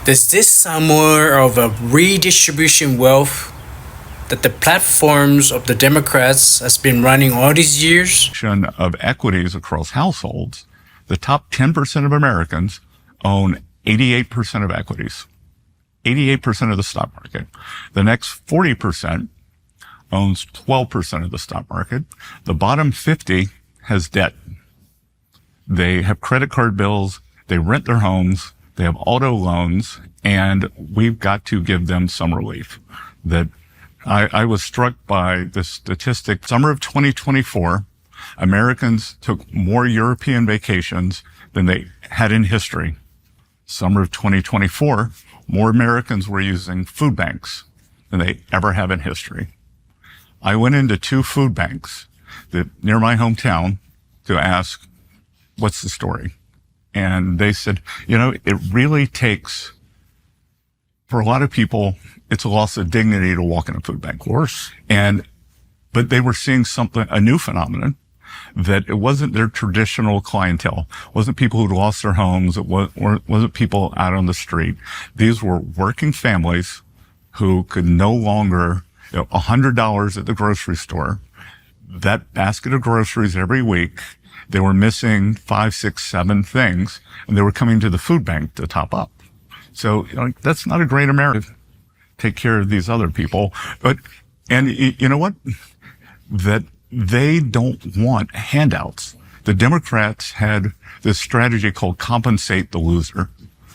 Does this sound more of a redistribution wealth that the platforms of the Democrats has been running all these years? Of equities across households, the top 10% of Americans own 88% of equities, 88% of the stock market. The next 40% owns 12% of the stock market. The bottom 50 has debt. They have credit card bills. They rent their homes. They have auto loans, and we've got to give them some relief. That I was struck by the statistic. Summer of 2024, Americans took more European vacations than they had in history. Summer of 2024, more Americans were using food banks than they ever have in history. I went into 2 food banks near my hometown to ask, what's the story? And they said, it really takes, for a lot of people, it's a loss of dignity to walk in a food bank. Of course. But they were seeing a new phenomenon, that it wasn't their traditional clientele. It wasn't people who'd lost their homes. It wasn't people out on the street. These were working families who could no longer, $100 at the grocery store, that basket of groceries every week, they were missing 5, 6, 7 things, and they were coming to the food bank to top up. So, that's not a great America. Take care of these other people. And you know what? That they don't want handouts. The Democrats had this strategy called compensate the loser.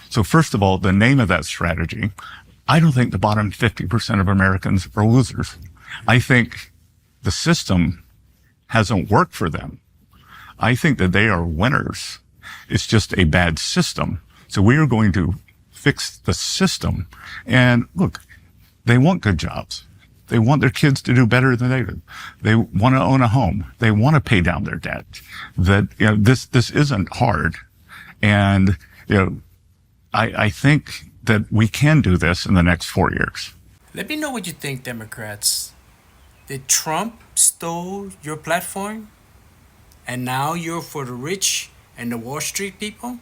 So first of all, the name of that strategy, I don't think the bottom 50% of Americans are losers. I think the system hasn't worked for them. I think that they are winners. It's just a bad system. So we are going to fix the system. And look, they want good jobs. They want their kids to do better than they do. They want to own a home. They want to pay down their debt. This isn't hard. And, I think that we can do this in the next 4 years. Let me know what you think, Democrats. Did Trump stole your platform? And now you're for the rich and the Wall Street people?